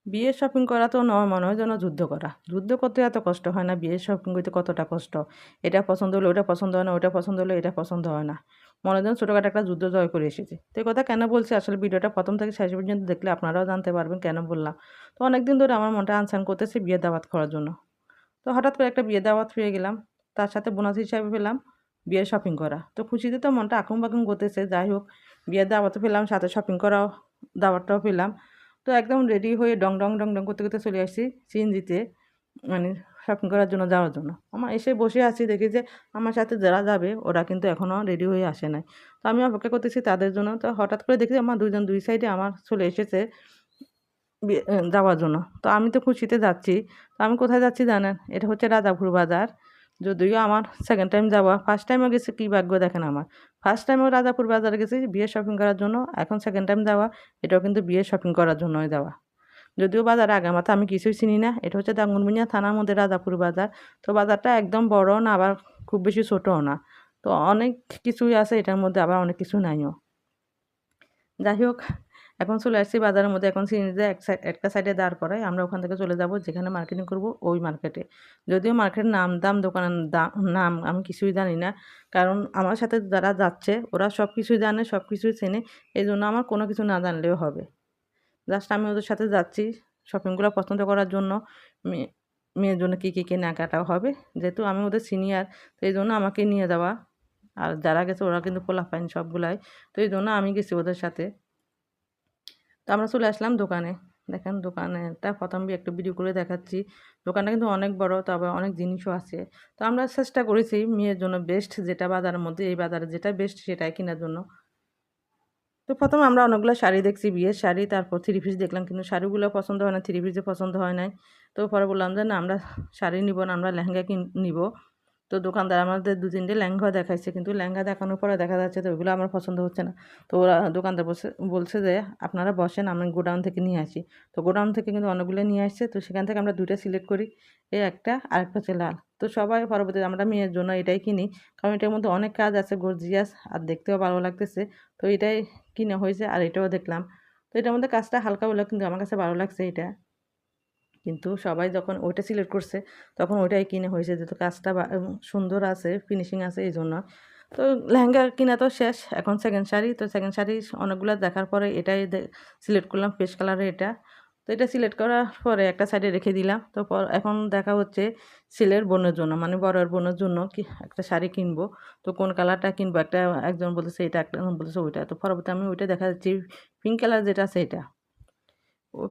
বিয়ের শপিং করা তো নয়, মনে হয় যেন যুদ্ধ করা। যুদ্ধ করতে এত কষ্ট হয় না, বিয়ের শপিং করতে কতটা কষ্ট। এটা পছন্দ হলে ওটা পছন্দ হয় না, ওটা পছন্দ হলে এটা পছন্দ হয় না। মনে হয় যেন ছোটোখাটো একটা যুদ্ধ জয় করে এসেছি। তো এই কথা কেন বলছি, আসলে ভিডিওটা প্রথম থেকে শেষ পর্যন্ত দেখলে আপনারাও জানতে পারবেন কেন বললাম। তো অনেকদিন ধরে আমার মনটা আনসান করতেছে বিয়ের দাওয়াত করার জন্য। তো হঠাৎ করে একটা বিয়ের দাওয়াত পেয়ে গেলাম। তার সাথে বোনাস হিসাবে পেলাম বিয়ের শপিং করা। তো খুশিতে তো মনটা আকুম বাকুম করতেছে। যাই হোক, বিয়ের দাওয়াতও পেলাম, সাথে শপিং করাও দাওয়াতটাও পেলাম। তো একদম রেডি হয়ে ডং, ডং, ডং, ডং করতে, করতে চলে আসছি সিএনজিতে, মানে শপিং করার জন্য যাওয়ার জন্য। আমার এসে বসে আছি, দেখি যে আমার সাথে যারা যাবে ওরা কিন্তু এখনও রেডি হয়ে আসে নাই। তো আমি অপেক্ষা করতেছি তাদের জন্য। তো হঠাৎ করে দেখি আমার ২ জন ২ সাইডে আমার চলে এসেছে যাওয়ার জন্য। তো আমি তো খুশিতে যাচ্ছি। তো আমি কোথায় যাচ্ছি জানেন? এটা হচ্ছে রাজাপুর বাজার। যদিও আমার সেকেন্ড টাইম যাওয়া। ফার্স্ট টাইমও গেছি, কী ভাগ্য দেখেন আমার। ফার্স্ট টাইমও রাজাপুর বাজারে গেছি বিয়ের শপিং করার জন্য। এখন সেকেন্ড টাইম যাওয়া, এটাও কিন্তু বিয়ের শপিং করার জন্যই যাওয়া। যদিও বাজারে আগামাথা আমি কিছুই চিনি না। এটা হচ্ছে দাগনভূঞা থানার মধ্যে রাজাপুর বাজার। তো বাজারটা একদম বড়ও না, আবার খুব বেশি ছোটও না। তো অনেক কিছুই আছে এটার মধ্যে, আবার অনেক কিছু নাইও। যাই হোক, এখন চলে আসছি বাজারের মধ্যে। এখন সিএনজিতে একটা সাইডে দাঁড় করাই, আমরা ওখান থেকে চলে যাব যেখানে মার্কেটিং করব ওই মার্কেটে। যদিও মার্কেটের নাম দাম দোকানের নাম আমি কিছুই জানি না। কারণ আমার সাথে যারা যাচ্ছে ওরা সব কিছুই জানে, সব কিছুই চেনে। এই জন্য আমার কোনো কিছু না জানলেও হবে। জাস্ট আমি ওদের সাথে যাচ্ছি শপিংগুলো পছন্দ করার জন্য। মেয়ে মেয়ের জন্য কী, কী কেনাকাটা হবে। যেহেতু আমি ওদের সিনিয়র, তো এই জন্য আমাকে নিয়ে যাওয়া। আর যারা গেছে ওরা কিন্তু পোলাপাইন সবগুলাই। তো এই জন্য আমি গেছি ওদের সাথে। তো আমরা চলে আসলাম দোকানে। দেখেন দোকানেরটা প্রথম একটু ভিডিও করে দেখাচ্ছি। দোকানটা কিন্তু অনেক বড়, তবে অনেক জিনিসও আছে। তো আমরা চেষ্টা করেছি মেয়ের জন্য বেস্ট যেটা বাজারের মধ্যে, এই বাজারে যেটা বেস্ট সেটাই কেনার জন্য। তো প্রথমে আমরা অনেকগুলো শাড়ি দেখছি, বিয়ের শাড়ি, তারপর থ্রি পিস দেখলাম, কিন্তু শাড়িগুলো পছন্দ হয় না, থ্রি পিসে পছন্দ হয় নাই। তো পরে বললাম যে না, আমরা শাড়ি নিব না, আমরা লেহেঙ্গা নিব। তো দোকানদার আমাদের ২-৩টে লেহেঙ্গা দেখাইছে, কিন্তু লেহেঙ্গা দেখানোর পরে দেখা যাচ্ছে তো ওইগুলো আমার পছন্দ হচ্ছে না। তো ওরা দোকানদার বলছে যে আপনারা বসেন, আমি গোডাউন থেকে নিয়ে আসি। তো গোডাউন থেকে কিন্তু অনেকগুলো নিয়ে আসছে। তো সেখান থেকে আমরা 2টা সিলেক্ট করি, এই একটা আরেকটা হচ্ছে লাল। তো সবাই পরবর্তীতে আমরা মেয়ের জন্য এটাই কিনি, কারণ এটার মধ্যে অনেক কাজ আছে, গর্জিয়াস, আর দেখতেও ভালো লাগতেছে। তো এটাই কিনা হয়েছে, আর এটাও দেখলাম। তো এটার মধ্যে কাজটা হালকা হলেও কিন্তু আমার কাছে ভালো লাগছে এটা। কিন্তু সবাই যখন ওইটা সিলেক্ট করছে তখন ওইটাই কিনে হয়েছে, যেহেতু কাজটা সুন্দর আছে, ফিনিশিং আছে এই জন্য। তো লেহেঙ্গা কিনা তো শেষ, এখন সেকেন্ড শাড়ি। তো সেকেন্ড শাড়ি অনেকগুলো দেখার পরে এটাই সিলেক্ট করলাম, পেস্ট কালারের এটা। তো এটা সিলেক্ট করার পরে একটা সাইডে রেখে দিলাম। তো এখন দেখা হচ্ছে ছেলের বোনের জন্য, মানে বড়ের বোনের জন্য কি একটা শাড়ি কিনবো। তো কোন কালারটা কিনবো, একজন বলতেছে এটা, একজন বলতেছে ওইটা। তো পরবর্তী আমি ওইটা দেখা যাচ্ছি পিঙ্ক কালার যেটা আছে এটা।